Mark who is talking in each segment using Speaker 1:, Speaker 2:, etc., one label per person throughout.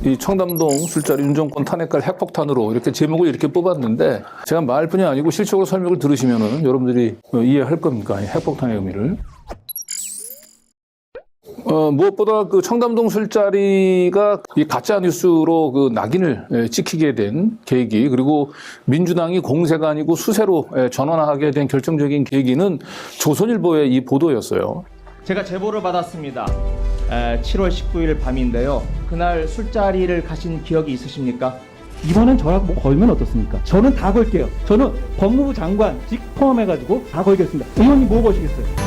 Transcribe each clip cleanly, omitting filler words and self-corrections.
Speaker 1: 이 청담동 술자리 윤 정권 탄핵갈 핵폭탄으로 이렇게 제목을 이렇게 뽑았는데 제가 말뿐이 아니고 실적으로 설명을 들으시면은 여러분들이 이해할 겁니까? 이 핵폭탄의 의미를. 무엇보다 그 청담동 술자리가 이 가짜 뉴스로 그 낙인을 찍히게 된 계기, 그리고 민주당이 공세가 아니고 수세로 전환하게 된 결정적인 계기는 조선일보의 이 보도였어요.
Speaker 2: 제가 제보를 받았습니다. 7월 19일 밤인데요. 그날 술자리를 가신 기억이 있으십니까?
Speaker 3: 이번엔 저랑 뭐 걸면 어떻습니까? 저는 다 걸게요. 저는 법무부 장관직 포함해가지고 다 걸겠습니다. 의원님 뭐 거시겠어요?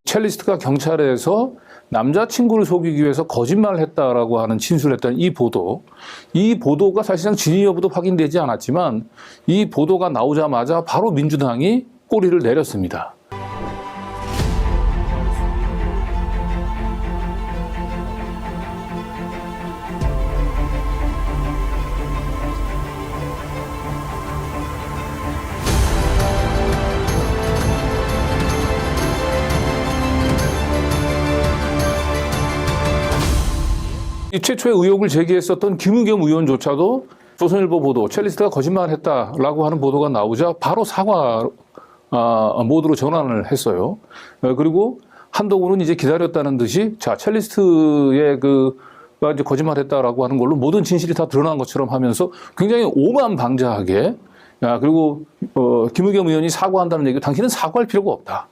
Speaker 1: 첼리스트가 경찰에서 남자친구를 속이기 위해서 거짓말을 했다라고 하는 진술을 했던 이 보도가 사실상 진위 여부도 확인되지 않았지만 이 보도가 나오자마자 바로 민주당이 꼬리를 내렸습니다. 이 최초의 의혹을 제기했었던 김의겸 의원조차도 조선일보 보도, 첼리스트가 거짓말했다라고 하는 보도가 나오자 바로 사과 모드로 전환을 했어요. 그리고 한동훈은 이제 기다렸다는 듯이 자, 첼리스트의 가 이제 거짓말했다라고 하는 걸로 모든 진실이 다 드러난 것처럼 하면서 굉장히 오만방자하게 그리고 김의겸 의원이 사과한다는 얘기, 당신은 사과할 필요가 없다.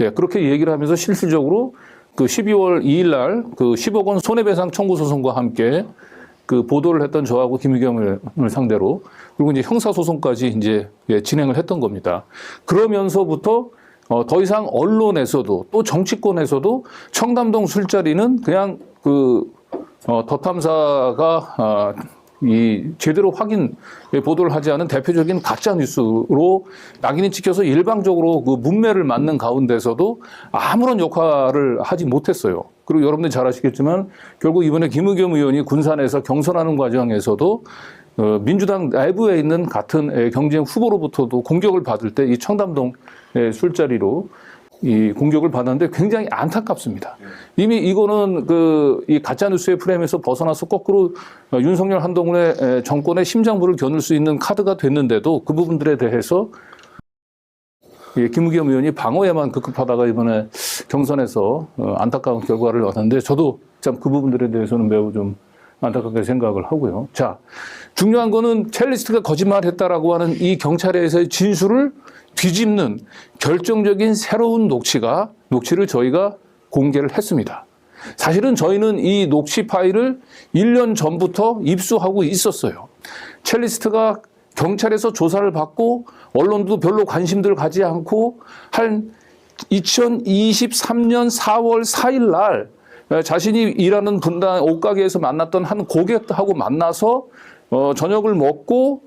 Speaker 1: 예, 그렇게 얘기를 하면서 실질적으로 그 12월 2일 날 그 10억 원 손해배상 청구 소송과 함께 그 보도를 했던 저하고 김의겸을 상대로 그리고 이제 형사소송까지 이제 진행을 했던 겁니다. 그러면서부터 더 이상 언론에서도 또 정치권에서도 청담동 술자리는 그냥 더 탐사가 이 제대로 확인 보도를 하지 않은 대표적인 가짜 뉴스로 낙인이 찍혀서 일방적으로 그 문매를 맞는 가운데서도 아무런 역할을 하지 못했어요. 그리고 여러분들이 잘 아시겠지만 결국 이번에 김의겸 의원이 군산에서 경선하는 과정에서도 민주당 내부에 있는 같은 경쟁 후보로부터도 공격을 받을 때 이 청담동 술자리로 이 공격을 받았는데 굉장히 안타깝습니다. 이미 이거는 이 가짜뉴스의 프레임에서 벗어나서 거꾸로 윤석열 한동훈의 정권의 심장부를 겨눌 수 있는 카드가 됐는데도 그 부분들에 대해서 김의겸 의원이 방어에만 급급하다가 이번에 경선에서 안타까운 결과를 얻었는데 저도 참 그 부분들에 대해서는 매우 좀 안타깝게 생각을 하고요. 자, 중요한 거는 첼리스트가 거짓말했다라고 하는 이 경찰에서의 진술을 뒤집는 결정적인 새로운 녹취를 저희가 공개를 했습니다. 사실은 저희는 이 녹취 파일을 1년 전부터 입수하고 있었어요. 첼리스트가 경찰에서 조사를 받고 언론도 별로 관심들 가지 않고 한 2023년 4월 4일 날 자신이 일하는 분당 옷가게에서 만났던 한 고객하고 만나서 저녁을 먹고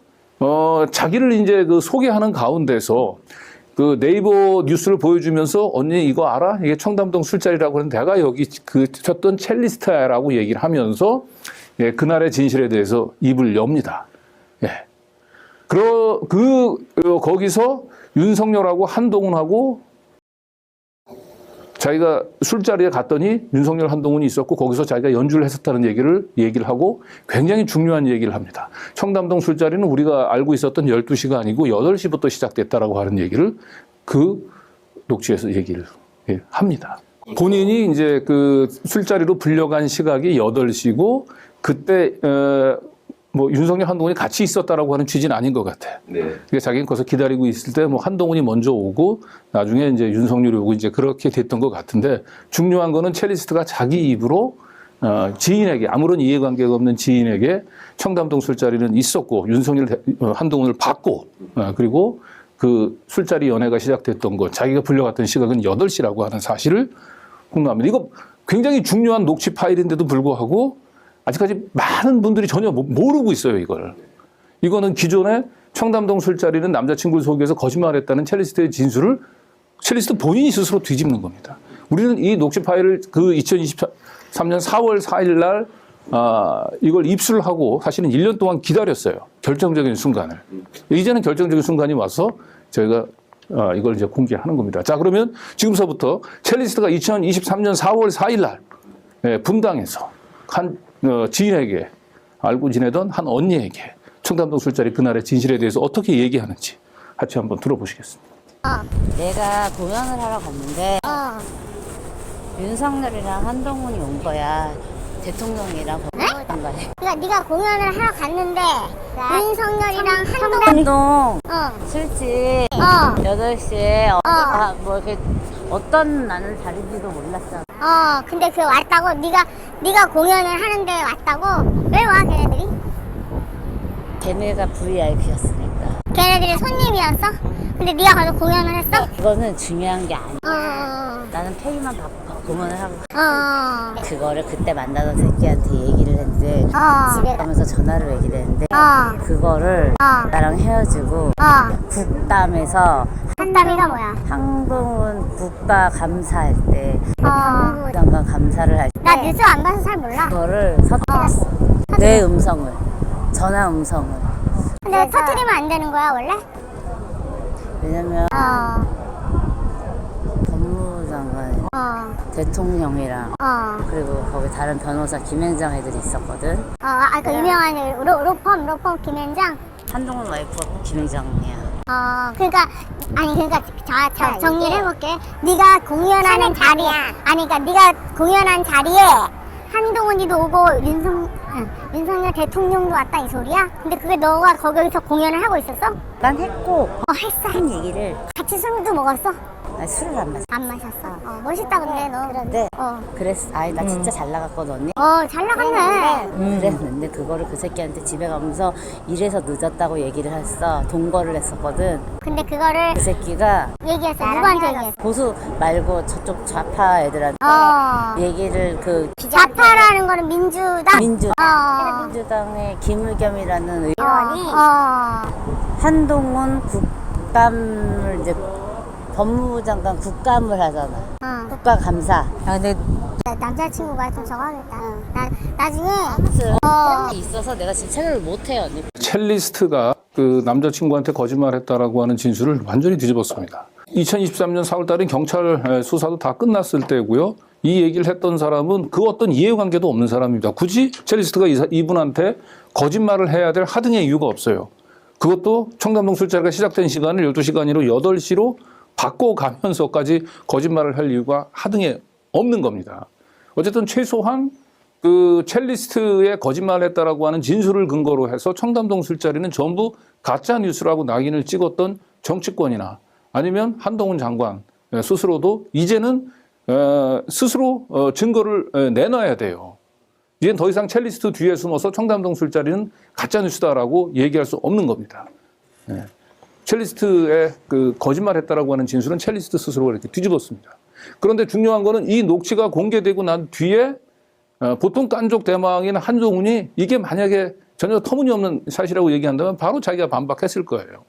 Speaker 1: 자기를 이제 소개하는 가운데서 그 네이버 뉴스를 보여주면서 언니 이거 알아? 이게 청담동 술자리라고 하는데 내가 여기 쳤던 첼리스트야라고 얘기를 하면서 그날의 진실에 대해서 입을 엽니다. 예. 거기서 윤석열하고 한동훈하고 자기가 술자리에 갔더니 윤석열 한동훈이 있었고 거기서 자기가 연주를 했었다는 얘기를 하고 굉장히 중요한 얘기를 합니다. 청담동 술자리는 우리가 알고 있었던 12시가 아니고 8시부터 시작됐다라고 하는 얘기를 그 녹취에서 얘기를 합니다. 본인이 이제 그 술자리로 불려간 시각이 8시고 그때 윤석열 한동훈이 같이 있었다라고 하는 취지는 아닌 것 같아. 네. 그러니까 자기는 거기서 기다리고 있을 때 한동훈이 먼저 오고 나중에 이제 윤석열이 오고 이제 그렇게 됐던 것 같은데 중요한 거는 첼리스트가 자기 입으로 지인에게 아무런 이해관계가 없는 지인에게 청담동 술자리는 있었고 윤석열 한동훈을 봤고 그리고 그 술자리 연애가 시작됐던 것 자기가 불려갔던 시각은 8시라고 하는 사실을 공개합니다. 이거 굉장히 중요한 녹취 파일인데도 불구하고 아직까지 많은 분들이 전혀 모르고 있어요, 이걸. 이거는 기존에 청담동 술자리는 남자친구를 속여서 거짓말했다는 첼리스트의 진술을 첼리스트 본인이 스스로 뒤집는 겁니다. 우리는 이 녹취 파일을 그 2023년 4월 4일 날 이걸 입수하고 사실은 1년 동안 기다렸어요. 결정적인 순간을. 이제는 결정적인 순간이 와서 저희가 이걸 이제 공개하는 겁니다. 자, 그러면 지금서부터 첼리스트가 2023년 4월 4일 날 분당에서 한 지인에게 알고 지내던 한 언니에게 청담동 술자리 그날의 진실에 대해서 어떻게 얘기하는지 같이 한번 들어보시겠습니다.
Speaker 4: 내가 공연을 하러 갔는데 윤석열이랑 한동훈이 온 거야. 대통령이랑 건강에.
Speaker 5: 그러니까 네가 공연을 하러 갔는데 윤석열이랑 한동훈
Speaker 4: 한동 술집 8시에 뭐 이렇게 어떤 나는 자리인지도 몰랐어.
Speaker 5: 근데 그 왔다고 네가 공연을 하는데 왔다고? 왜 와 걔네들이?
Speaker 4: 걔네가 VIP였으니까.
Speaker 5: 걔네들이 손님이었어? 근데 네가 가서 공연을 했어?
Speaker 4: 그거는 중요한 게 아니야. 나는 페이만 받고 공연을 하고 그거를 그때 만나던 새끼한테 얘기를 했는데 집에 가면서 전화로 얘기를 했는데 그거를 나랑 헤어지고 국담에서
Speaker 5: 한담이가 뭐야?
Speaker 4: 한동훈 국가 감사할 때 장관 감사를 할 때
Speaker 5: 나 뉴스 안 봐서 잘 몰라.
Speaker 4: 그거를 터뜨렸어. 내 음성을 전화 음성을.
Speaker 5: 근데 터뜨리면 안 되는 거야 원래?
Speaker 4: 왜냐면 법무부 장관 대통령이랑 그리고 거기 다른 변호사 김현장 애들이 있었거든.
Speaker 5: 그 유명한 로펌 김현장.
Speaker 4: 한동훈 와이프가 김현장이야.
Speaker 5: 그러니까 정리를 해볼게. 네가 공연하는 자리에 그러니까 네가 공연한 자리에 한동훈이도 오고 윤석열 대통령도 왔다 이 소리야? 근데 그게 너가 거기서 공연을 하고 있었어?
Speaker 4: 난 했고
Speaker 5: 했어.
Speaker 4: 한 얘기를
Speaker 5: 같이 술도 먹었어?
Speaker 4: 나 술을 안 마셨어.
Speaker 5: 안 마셨어. 멋있다 근데 너.
Speaker 4: 그런데 그랬어. 아니 나 진짜 잘 나갔거든 언니.
Speaker 5: 잘 나갔네.
Speaker 4: 그랬는데 그거를 그 새끼한테 집에 가면서 이래서 늦었다고 얘기를 했어. 동거를 했었거든.
Speaker 5: 근데 그거를
Speaker 4: 그 새끼가
Speaker 5: 얘기했어. 누구한테 얘기했어?
Speaker 4: 보수 말고 저쪽 좌파 애들한테 얘기를 그
Speaker 5: 좌파라는 거는 민주당?
Speaker 4: 민주당의 김의겸이라는
Speaker 5: 의원이
Speaker 4: 한동훈 국감을 이제 법무부 장관 국감을 하잖아. 국가감사. 근데
Speaker 5: 남자친구가 좀 적어야겠다. 나중에
Speaker 4: 그런 게 있어서 내가 지금 체결을 못해요. 언니.
Speaker 1: 첼리스트가 그 남자친구한테 거짓말했다라고 하는 진술을 완전히 뒤집었습니다. 2023년 4월 달엔 경찰 수사도 다 끝났을 때고요. 이 얘기를 했던 사람은 그 어떤 이해관계도 없는 사람입니다. 굳이 첼리스트가 이분한테 거짓말을 해야 될 하등의 이유가 없어요. 그것도 청담동 술자리가 시작된 시간을 12시간으로 8시로 바꿔가면서까지 거짓말을 할 이유가 하등에 없는 겁니다. 어쨌든 최소한 그 첼리스트의 거짓말했다라고 하는 진술을 근거로 해서 청담동 술자리는 전부 가짜 뉴스라고 낙인을 찍었던 정치권이나 아니면 한동훈 장관 스스로도 이제는 스스로 증거를 내놔야 돼요. 이젠 더 이상 첼리스트 뒤에 숨어서 청담동 술자리는 가짜 뉴스다라고 얘기할 수 없는 겁니다. 첼리스트의 그 거짓말했다라고 하는 진술은 첼리스트 스스로 이렇게 뒤집었습니다. 그런데 중요한 거는 이 녹취가 공개되고 난 뒤에 보통 깐족 대망인 한동훈이 이게 만약에 전혀 터무니없는 사실이라고 얘기한다면 바로 자기가 반박했을 거예요.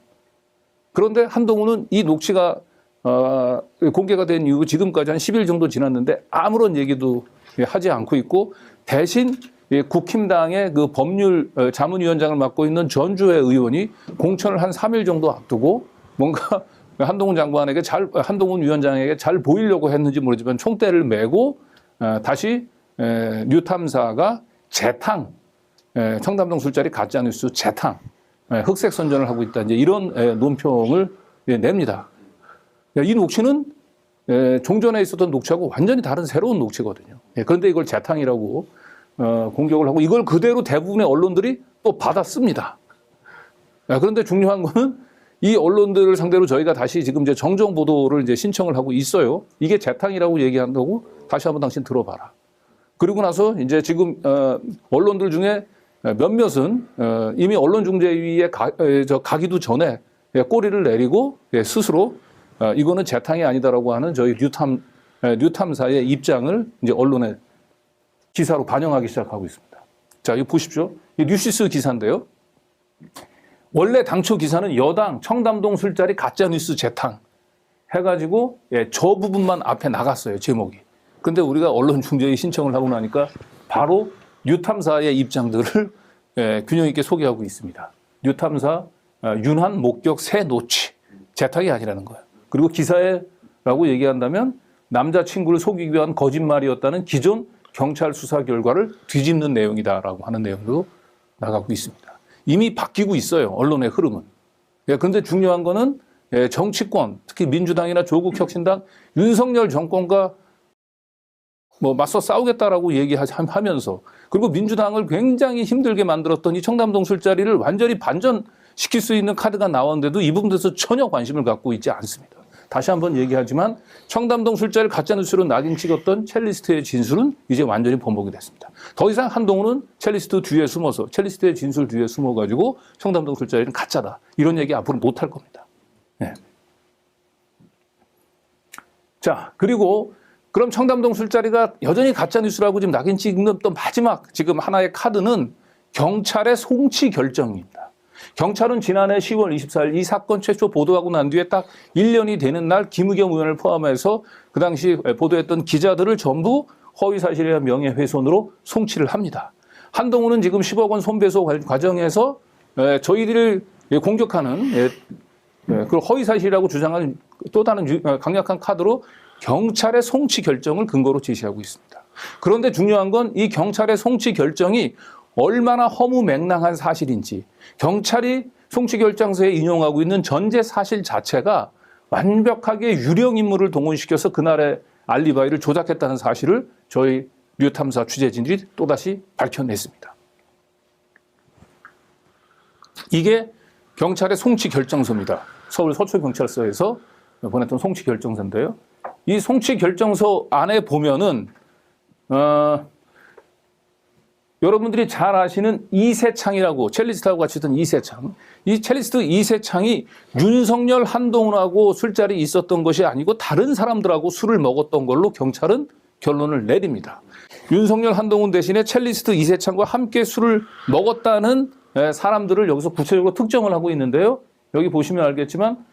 Speaker 1: 그런데 한동훈은 이 녹취가 공개가 된 이후 지금까지 한 10일 정도 지났는데 아무런 얘기도 하지 않고 있고 대신 국힘당의 그 법률 자문위원장을 맡고 있는 전주의 의원이 공천을 한 3일 정도 앞두고 뭔가 한동훈 장관에게 한동훈 위원장에게 잘 보이려고 했는지 모르지만 총대를 메고 다시 뉴탐사가 재탕, 청담동 술자리 가짜뉴스 재탕, 흑색 선전을 하고 있다. 이제 이런 논평을 냅니다. 이 녹취는 종전에 있었던 녹취하고 완전히 다른 새로운 녹취거든요. 그런데 이걸 재탕이라고 공격을 하고 이걸 그대로 대부분의 언론들이 또 받았습니다. 그런데 중요한 거는 이 언론들을 상대로 저희가 다시 지금 이제 정정 보도를 이제 신청을 하고 있어요. 이게 재탕이라고 얘기한다고 다시 한번 당신 들어봐라. 그리고 나서 이제 지금 언론들 중에 몇몇은 이미 언론중재위에 가기도 전에 꼬리를 내리고 스스로 이거는 재탕이 아니다라고 하는 저희 뉴탐사의 입장을 이제 언론에 기사로 반영하기 시작하고 있습니다. 자, 이거 보십시오. 이 뉴시스 기사인데요. 원래 당초 기사는 여당 청담동 술자리 가짜뉴스 재탕 해가지고 저 부분만 앞에 나갔어요, 제목이. 근데 우리가 언론중재위 신청을 하고 나니까 바로 뉴탐사의 입장들을 균형 있게 소개하고 있습니다. 뉴탐사 윤한 목격 새 노치 재탕이 아니라는 거예요. 그리고 기사에라고 얘기한다면 남자친구를 속이기 위한 거짓말이었다는 기존 경찰 수사 결과를 뒤집는 내용이다라고 하는 내용도 나가고 있습니다. 이미 바뀌고 있어요, 언론의 흐름은. 그런데 중요한 거는 정치권, 특히 민주당이나 조국혁신당, 윤석열 정권과 뭐 맞서 싸우겠다라고 얘기하면서, 그리고 민주당을 굉장히 힘들게 만들었던 이 청담동 술자리를 완전히 반전시킬 수 있는 카드가 나왔는데도 이 부분에서 전혀 관심을 갖고 있지 않습니다. 다시 한번 얘기하지만 청담동 술자리를 가짜뉴스로 낙인 찍었던 첼리스트의 진술은 이제 완전히 번복이 됐습니다. 더 이상 한동훈은 첼리스트 뒤에 숨어서, 첼리스트의 진술 뒤에 숨어가지고 청담동 술자리는 가짜다, 이런 얘기 앞으로 못할 겁니다. 네. 자, 그리고 그럼 청담동 술자리가 여전히 가짜뉴스라고 지금 낙인 찍는 또 마지막 지금 하나의 카드는 경찰의 송치 결정입니다. 경찰은 지난해 10월 24일 이 사건 최초 보도하고 난 뒤에 딱 1년이 되는 날 김의겸 의원을 포함해서 그 당시 보도했던 기자들을 전부 허위사실에 의한 명예훼손으로 송치를 합니다. 한동훈은 지금 10억 원 손배소 과정에서 저희들을 공격하는 그 허위사실이라고 주장하는 또 다른 강력한 카드로 경찰의 송치 결정을 근거로 제시하고 있습니다. 그런데 중요한 건 이 경찰의 송치 결정이 얼마나 허무맹랑한 사실인지, 경찰이 송치결정서에 인용하고 있는 전제 사실 자체가 완벽하게 유령 인물을 동원시켜서 그날의 알리바이를 조작했다는 사실을 저희 뉴탐사 취재진들이 또다시 밝혀냈습니다. 이게 경찰의 송치결정서입니다. 서울 서초경찰서에서 보냈던 송치결정서인데요. 이 송치결정서 안에 보면은 여러분들이 잘 아시는 이세창이라고, 첼리스트하고 같이 있던 이세창. 이 첼리스트 이세창이 윤석열, 한동훈하고 술자리 있었던 것이 아니고 다른 사람들하고 술을 먹었던 걸로 경찰은 결론을 내립니다. 윤석열, 한동훈 대신에 첼리스트 이세창과 함께 술을 먹었다는 사람들을 여기서 구체적으로 특정을 하고 있는데요. 여기 보시면 알겠지만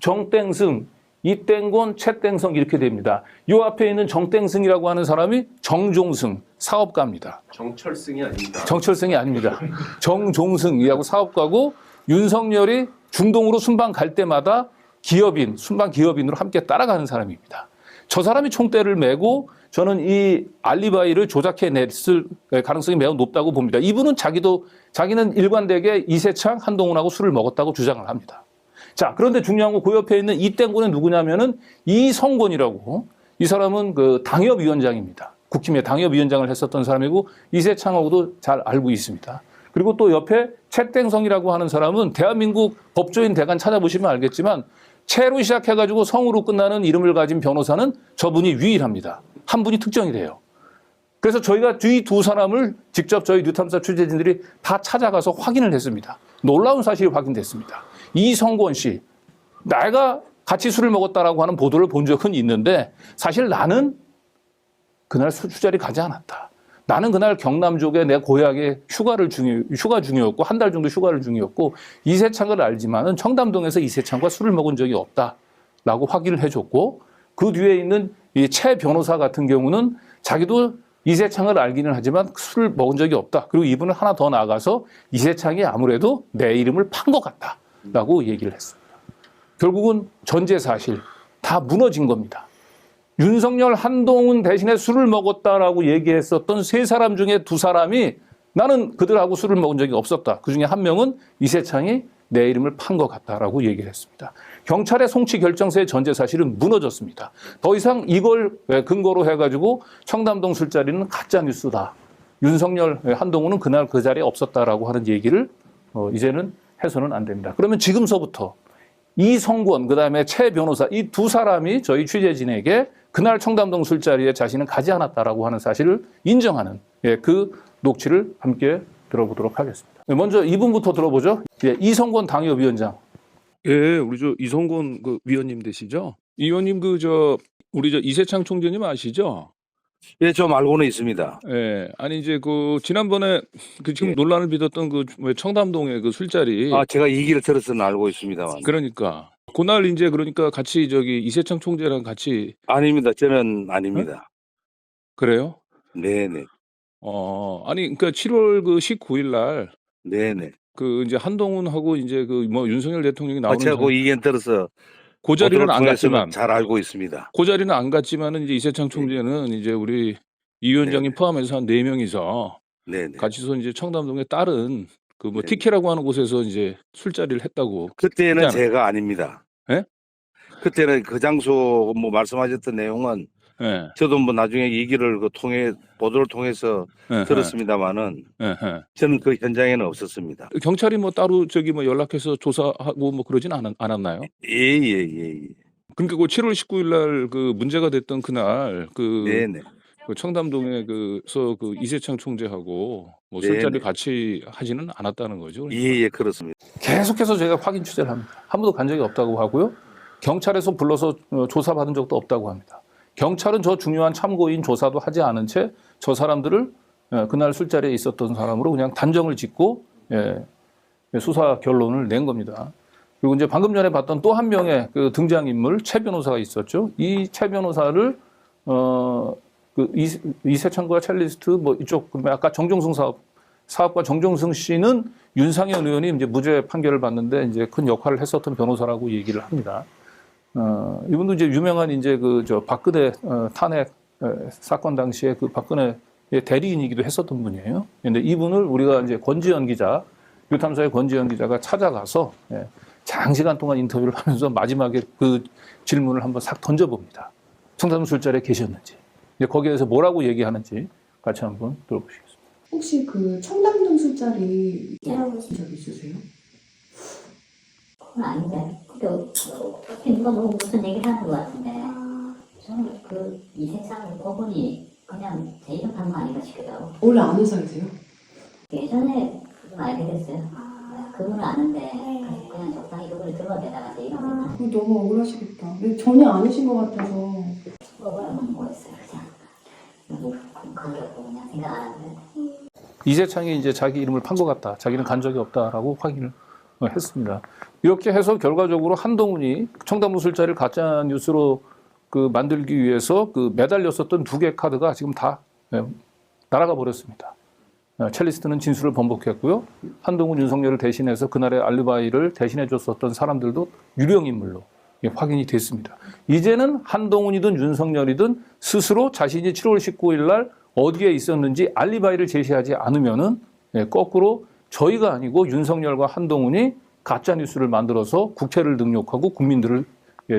Speaker 1: 정땡승, 이땡곤, 최땡성 이렇게 됩니다. 이 앞에 있는 정땡승이라고 하는 사람이 정종승 사업가입니다.
Speaker 6: 정철승이 아닙니다.
Speaker 1: 정철승이 아닙니다. 정종승이라고 사업가고, 윤석열이 중동으로 순방 갈 때마다 기업인, 순방 기업인으로 함께 따라가는 사람입니다. 저 사람이 총대를 메고 저는 이 알리바이를 조작해냈을 가능성이 매우 높다고 봅니다. 이분은 자기는 일관되게 이세창, 한동훈하고 술을 먹었다고 주장을 합니다. 자, 그런데 중요한 건 그 옆에 있는 이땡곤은 누구냐면은 이성곤이라고, 이 사람은 그 당협위원장입니다. 국힘의 당협위원장을 했었던 사람이고 이세창하고도 잘 알고 있습니다. 그리고 또 옆에 최땡성이라고 하는 사람은 대한민국 법조인 대관 찾아보시면 알겠지만 채로 시작해가지고 성으로 끝나는 이름을 가진 변호사는 저분이 유일합니다. 한 분이 특정이 돼요. 그래서 저희가 이 두 사람을 직접 저희 뉴탐사 취재진들이 다 찾아가서 확인을 했습니다. 놀라운 사실이 확인됐습니다. 이성권 씨, 내가 같이 술을 먹었다라고 하는 보도를 본 적은 있는데 사실 나는 그날 술자리 가지 않았다. 나는 그날 경남 쪽에 내 고향에 휴가 중이었고 한 달 정도 휴가를 중이었고 이세창을 알지만은 청담동에서 이세창과 술을 먹은 적이 없다라고 확인을 해줬고, 그 뒤에 있는 이 최 변호사 같은 경우는 자기도 이세창을 알기는 하지만 술을 먹은 적이 없다. 그리고 이분은 하나 더 나아가서 이세창이 아무래도 내 이름을 판 것 같다라고 얘기를 했습니다. 결국은 전제 사실 다 무너진 겁니다. 윤석열, 한동훈 대신에 술을 먹었다라고 얘기했었던 세 사람 중에 두 사람이 나는 그들하고 술을 먹은 적이 없었다. 그중에 한 명은 이세창이 내 이름을 판 것 같다라고 얘기를 했습니다. 경찰의 송치 결정서의 전제 사실은 무너졌습니다. 더 이상 이걸 근거로 해가지고 청담동 술자리는 가짜 뉴스다. 윤석열, 한동훈은 그날 그 자리에 없었다라고 하는 얘기를 이제는 해서는 안 됩니다. 그러면 지금서부터 이성권, 그다음에 최 변호사 이 두 사람이 저희 취재진에게 그날 청담동 술자리에 자신은 가지 않았다라고 하는 사실을 인정하는 그 녹취를 함께 들어보도록 하겠습니다. 먼저 이분부터 들어보죠. 이성권 당협위원장.
Speaker 7: 예, 우리 이성권 그 위원님 되시죠? 이 위원님 우리 이세창 총재님 아시죠?
Speaker 6: 예, 좀 알고는 있습니다.
Speaker 1: 예. 아니 이제 그 지난번에 그 지금 논란을 빚었던 그 청담동의 그 술자리.
Speaker 6: 아, 제가 이 얘기를 들어서는 알고 있습니다만.
Speaker 1: 그러니까 그날 이제 그러니까 같이 저기 이세창 총재랑 같이.
Speaker 6: 아닙니다. 저는 아닙니다.
Speaker 1: 그래요?
Speaker 6: 네네.
Speaker 1: 아니 그러니까 7월 그 19일 날
Speaker 6: 네네.
Speaker 1: 그 이제 한동훈하고 이제 그 뭐 윤석열 대통령이 나오는
Speaker 6: 제가 그 의견 들어서
Speaker 1: 그 자리는
Speaker 6: 보도를
Speaker 1: 안
Speaker 6: 통해서는
Speaker 1: 갔지만
Speaker 6: 잘 알고 있습니다.
Speaker 1: 그 자리는 안 갔지만은 이제 이세창 총재는 이제 우리 이 위원장님 포함해서 한 4명이서
Speaker 6: 네네.
Speaker 1: 같이서 이제 청담동에 다른 그 뭐
Speaker 6: 네.
Speaker 1: TK라고 하는 곳에서 이제 술자리를 했다고.
Speaker 6: 그때는
Speaker 1: 그렇지 않아요?
Speaker 6: 제가 아닙니다.
Speaker 1: 예?
Speaker 6: 그때는 그 장소 뭐 말씀하셨던 내용은
Speaker 1: 예.
Speaker 6: 저도 뭐 나중에 얘기를 보도를 통해서
Speaker 1: 예,
Speaker 6: 들었습니다만은
Speaker 1: 예, 예.
Speaker 6: 저는 그 현장에는 없었습니다.
Speaker 1: 경찰이 뭐 따로 저기 뭐 연락해서 조사하고 뭐 그러진 않았나요?
Speaker 6: 예.
Speaker 1: 그러니까 그 7월 19일 날 그 문제가 됐던 그날 그
Speaker 6: 네네.
Speaker 1: 그 청담동에 그서 그 이세창 총재하고 뭐
Speaker 6: 네네.
Speaker 1: 술자리 같이 하지는 않았다는 거죠. 그러니까.
Speaker 6: 예, 그렇습니다.
Speaker 1: 계속해서 저희가 확인 취재를 합니다. 한 번도 간 적이 없다고 하고요. 경찰에서 불러서 조사받은 적도 없다고 합니다. 경찰은 저 중요한 참고인 조사도 하지 않은 채 저 사람들을 그날 술자리에 있었던 사람으로 그냥 단정을 짓고 수사 결론을 낸 겁니다. 그리고 이제 방금 전에 봤던 또 한 명의 그 등장인물 최 변호사가 있었죠. 이 최 변호사를 그 이세창과 첼리스트 뭐 이쪽 그러면 아까 정종승 사업가 정종승 씨는 윤상현 의원이 이제 무죄 판결을 받는데 이제 큰 역할을 했었던 변호사라고 얘기를 합니다. 이분도 이제 유명한 이제 그 저 박근혜 탄핵 사건 당시에 그 박근혜의 대리인이기도 했었던 분이에요. 근데 이분을 우리가 이제 권지현 기자, 뉴탐사의 권지현 기자가 찾아가서 장시간 동안 인터뷰를 하면서 마지막에 그 질문을 한번 싹 던져봅니다. 청담동 술자리에 계셨는지. 이제 거기에서 뭐라고 얘기하는지 같이 한번 들어보시겠습니다.
Speaker 7: 혹시 그 청담동 술자리 찾아보신 적 있으세요?
Speaker 8: 그건 아닌데. 누가 뭐 무슨 얘기를 하는 것 같은데. 저는 그 이세창 그분이 그냥 제 이름 하는 거 아닌가 싶어요.
Speaker 7: 원래 아는 사이세요?
Speaker 8: 예전에 그분 알게 됐어요. 그분을 아는데 그냥 적당히 그분을 들어대다가 제 이름
Speaker 7: 그거 너무 억울하시겠다. 근데 전혀 아니신 것 같아서.
Speaker 8: 먹으라고는 거였어요. 그냥 뭐 관계없고 그냥 생각 안 하는데.
Speaker 1: 이세창이 이제 자기 이름을 판 것 같다. 자기는 간 적이 없다라고 확인을 했습니다. 이렇게 해서 결과적으로 한동훈이 청담동 술자리를 가짜 뉴스로 그 만들기 위해서 그 매달렸었던 2개 카드가 지금 다 날아가 버렸습니다. 첼리스트는 진술을 번복했고요. 한동훈, 윤석열을 대신해서 그날의 알리바이를 대신해 줬었던 사람들도 유령 인물로 확인이 됐습니다. 이제는 한동훈이든 윤석열이든 스스로 자신이 7월 19일 날 어디에 있었는지 알리바이를 제시하지 않으면은 거꾸로 저희가 아니고 윤석열과 한동훈이 가짜 뉴스를 만들어서 국회를 능욕하고 국민들을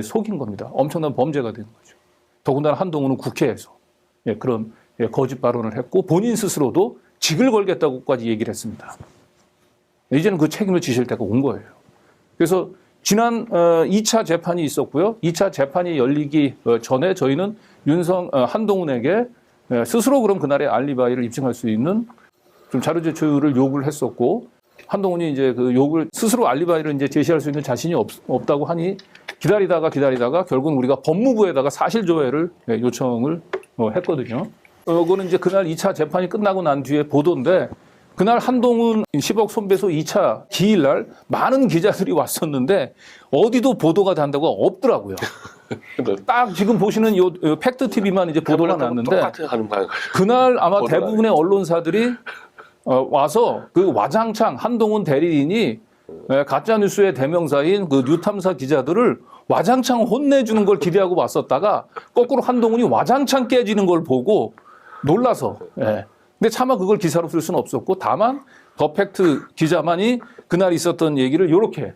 Speaker 1: 속인 겁니다. 엄청난 범죄가 되는 거죠. 더군다나 한동훈은 국회에서 그런 거짓 발언을 했고 본인 스스로도 직을 걸겠다고까지 얘기를 했습니다. 이제는 그 책임을 지실 때가 온 거예요. 그래서 지난 2차 재판이 있었고요. 2차 재판이 열리기 전에 저희는 한동훈에게 스스로 그럼 그날의 알리바이를 입증할 수 있는 좀 자료 제출을 요구를 했었고 한동훈이 이제 그 요구를 스스로 알리바이를 이제 제시할 수 있는 자신이 없다고 하니 기다리다가 결국은 우리가 법무부에다가 사실 조회를 요청을 했거든요. 그거는 이제 그날 2차 재판이 끝나고 난 뒤에 보도인데 그날 한동훈 10억 손배소 2차 기일 날 많은 기자들이 왔었는데 어디도 보도가 된다고 없더라고요. 딱 지금 보시는 요 팩트 TV만 이제 보도가 났는데 그날 아마 대부분의 언론사들이 와서 그 와장창 한동훈 대리인이 가짜 뉴스의 대명사인 그 뉴탐사 기자들을 와장창 혼내주는 걸 기대하고 왔었다가 거꾸로 한동훈이 와장창 깨지는 걸 보고 놀라서 근데 차마 그걸 기사로 쓸 수는 없었고 다만 더 팩트 기자만이 그날 있었던 얘기를 이렇게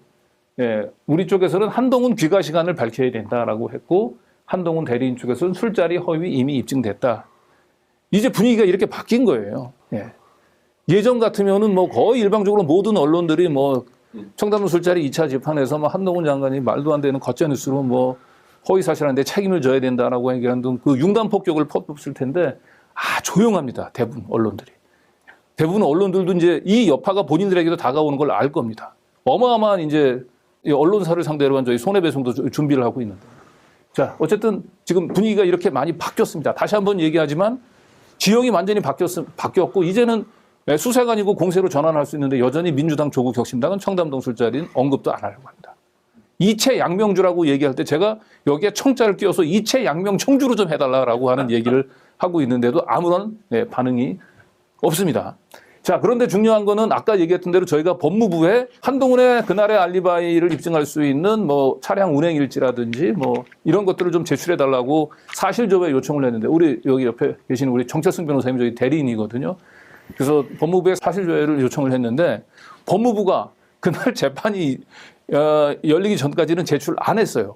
Speaker 1: 우리 쪽에서는 한동훈 귀가 시간을 밝혀야 된다라고 했고 한동훈 대리인 쪽에서는 술자리 허위 이미 입증됐다. 이제 분위기가 이렇게 바뀐 거예요. 예전 같으면은 뭐 거의 일방적으로 모든 언론들이 뭐 청담동 술자리 2차 재판에서 뭐 한동훈 장관이 말도 안 되는 가짜 뉴스로 뭐 허위 사실한데 책임을 져야 된다라고 얘기하는 등 그 융단 폭격을 퍼붓을 텐데 조용합니다. 대부분 언론들이. 대부분 언론들도 이제 이 여파가 본인들에게도 다가오는 걸 알 겁니다. 어마어마한 이제 언론사를 상대로 한 저희 손해배송도 준비를 하고 있는데 자, 어쨌든 지금 분위기가 이렇게 많이 바뀌었습니다. 다시 한번 얘기하지만 지형이 완전히 바뀌었고 이제는 수색아니고 공세로 전환할 수 있는데 여전히 민주당 조국 혁신당은 청담동 술자리는 언급도 안 하려고 합니다. 이채 양명주라고 얘기할 때 제가 여기에 청자를 끼워서 이채 양명 청주로 좀 해달라고 하는 얘기를 하고 있는데도 아무런 반응이 없습니다. 자, 그런데 중요한 거는 아까 얘기했던 대로 저희가 법무부에 한동훈의 그날의 알리바이를 입증할 수 있는 뭐 차량 운행 일지라든지 뭐 이런 것들을 좀 제출해 달라고 사실조회 요청을 했는데 우리 여기 옆에 계시는 우리 정철승 변호사님 저희 대리인이거든요. 그래서 법무부에 사실조회를 요청을 했는데 법무부가 그날 재판이 열리기 전까지는 제출 안 했어요.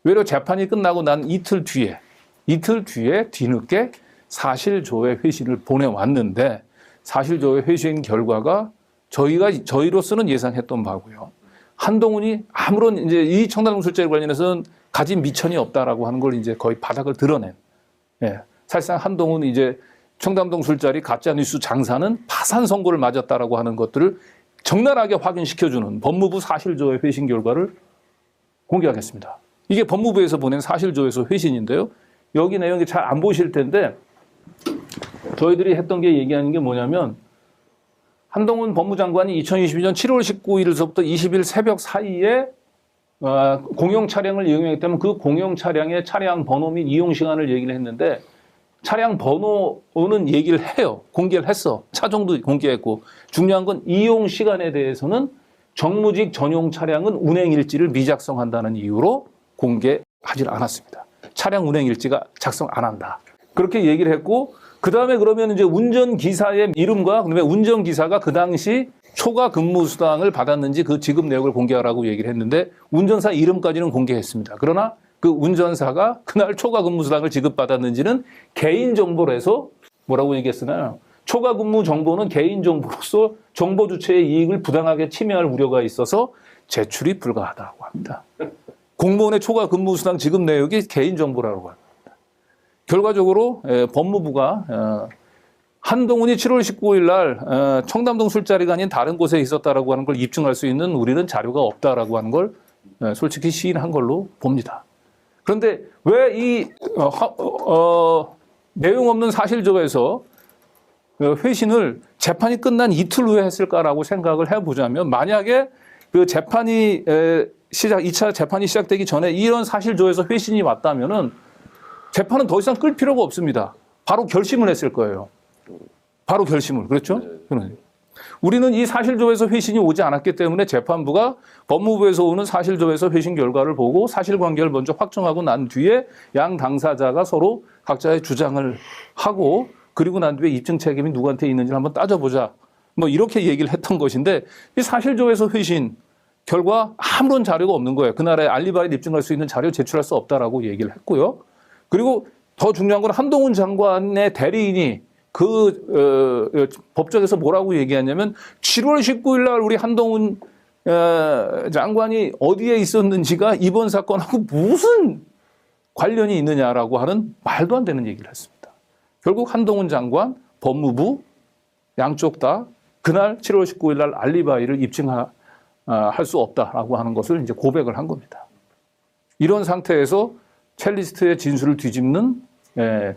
Speaker 1: 외려 재판이 끝나고 난 이틀 뒤에 뒤늦게 사실조회 회신을 보내왔는데 사실조회 회신 결과가 저희로서는 예상했던 바고요. 한동훈이 아무런 이제 이 청담동 술자리 관련해서는 가진 미천이 없다라고 하는 걸 이제 거의 바닥을 드러낸. 사실상 한동훈이 이제 청담동 술자리 가짜뉴스 장사는 파산 선고를 맞았다라고 하는 것들을 적나라하게 확인시켜주는 법무부 사실조회 회신 결과를 공개하겠습니다. 이게 법무부에서 보낸 사실조회서 회신인데요. 여기 내용이 잘 안 보실 텐데 저희들이 했던 게 얘기하는 게 뭐냐면 한동훈 법무장관이 2022년 7월 19일서부터 20일 새벽 사이에 공용 차량을 이용했기 때문에 그 공용 차량의 차량 번호 및 이용 시간을 얘기를 했는데 차량 번호는 얘기를 해요. 공개를 했어. 차종도 공개했고 중요한 건 이용 시간에 대해서는 정무직 전용 차량은 운행 일지를 미작성한다는 이유로 공개하지 않았습니다. 차량 운행 일지가 작성 안 한다. 그렇게 얘기를 했고 그 다음에 그러면 이제 운전기사의 이름과 그다음에 운전기사가 그 당시 초과 근무 수당을 받았는지 그 지급 내역을 공개하라고 얘기를 했는데 운전사 이름까지는 공개했습니다. 그러나 그 운전사가 그날 초과 근무 수당을 지급받았는지는 개인정보로 해서 뭐라고 얘기했으나요? 초과 근무 정보는 개인정보로서 정보 주체의 이익을 부당하게 침해할 우려가 있어서 제출이 불가하다고 합니다. 공무원의 초과 근무 수당 지급 내역이 개인정보라고 합니다. 결과적으로 법무부가 한동훈이 7월 19일 날 청담동 술자리가 아닌 다른 곳에 있었다라고 하는 걸 입증할 수 있는 우리는 자료가 없다라고 하는 걸 솔직히 시인한 걸로 봅니다. 그런데 왜 이 내용 없는 사실조회에서 회신을 재판이 끝난 이틀 후에 했을까라고 생각을 해보자면 만약에 그 재판이 2차 재판이 시작되기 전에 이런 사실조회에서 회신이 왔다면은 재판은 더 이상 끌 필요가 없습니다. 바로 결심을 했을 거예요. 바로 결심을. 그렇죠? 우리는 이 사실조회에서 회신이 오지 않았기 때문에 재판부가 법무부에서 오는 사실조회에서 회신 결과를 보고 사실관계를 먼저 확정하고 난 뒤에 양 당사자가 서로 각자의 주장을 하고 그리고 난 뒤에 입증 책임이 누구한테 있는지를 한번 따져보자. 뭐 이렇게 얘기를 했던 것인데 이 사실조회에서 회신 결과 아무런 자료가 없는 거예요. 그날의 알리바이를 입증할 수 있는 자료 제출할 수 없다라고 얘기를 했고요. 그리고 더 중요한 건 한동훈 장관의 대리인이 법정에서 뭐라고 얘기하냐면 7월 19일 날 우리 한동훈 장관이 어디에 있었는지가 이번 사건하고 무슨 관련이 있느냐라고 하는 말도 안 되는 얘기를 했습니다. 결국 한동훈 장관, 법무부 양쪽 다 그날 7월 19일 날 알리바이를 입증할 수 없다라고 하는 것을 이제 고백을 한 겁니다. 이런 상태에서 첼리스트의 진술을 뒤집는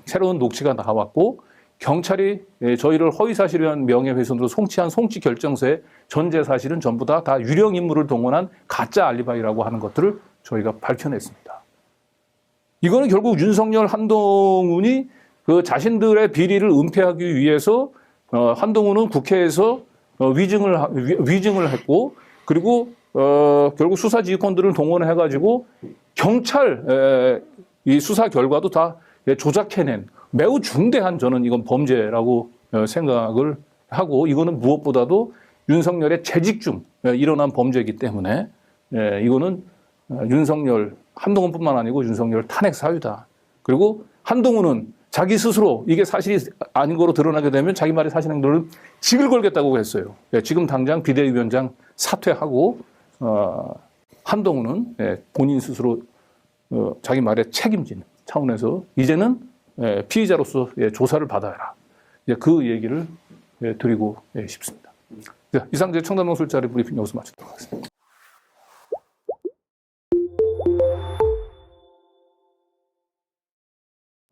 Speaker 1: 새로운 녹취가 나왔고 경찰이 저희를 허위사실에 의한 명예훼손으로 송치한 송치 결정서의 전제 사실은 전부 다 유령 인물을 동원한 가짜 알리바이라고 하는 것들을 저희가 밝혀냈습니다. 이거는 결국 윤석열, 한동훈이 그 자신들의 비리를 은폐하기 위해서 한동훈은 국회에서 위증을 했고 그리고 결국 수사지휘권들을 동원해가지고 경찰 이 수사 결과도 다 조작해낸 매우 중대한 저는 이건 범죄라고 생각을 하고 이거는 무엇보다도 윤석열의 재직 중 일어난 범죄이기 때문에 이거는 윤석열, 한동훈뿐만 아니고 윤석열 탄핵 사유다. 그리고 한동훈은 자기 스스로 이게 사실이 아닌 거로 드러나게 되면 자기 말이 사실 행동을 직을 걸겠다고 했어요. 지금 당장 비대위원장 사퇴하고 한동훈은 본인 스스로 자기 말에 책임지는 차원에서 이제는 피의자로서 조사를 받아야 해라. 그 얘기를 드리고 싶습니다. 이상 제 청담동 술자리 브리핑 여기서 마치도록 하겠습니다.